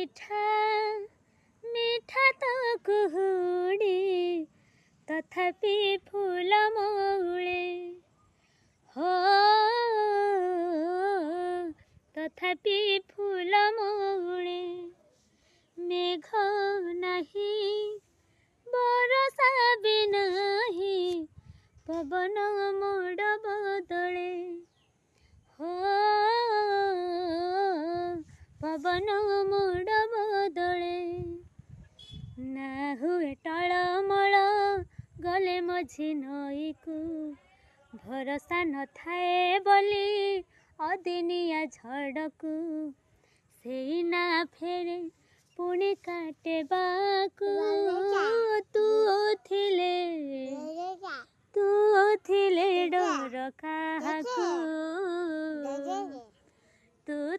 ମିଠା ମିଠା ତ କୁହୁଡ଼ି ତଥାପି ଫୁଲ ମଉଳେ हो तथापि फूल मौळे मेघ नहीं बरसा भी नहीं पवन मोड़ बदले हो पवन मोड़ बदले ना हुए टळमळ गले मझी नई को भरोसा न थाए बोली अदिनिया झड़कू से ना फेरे पुणी काटे बाकू तू थिले डर काहाकू तू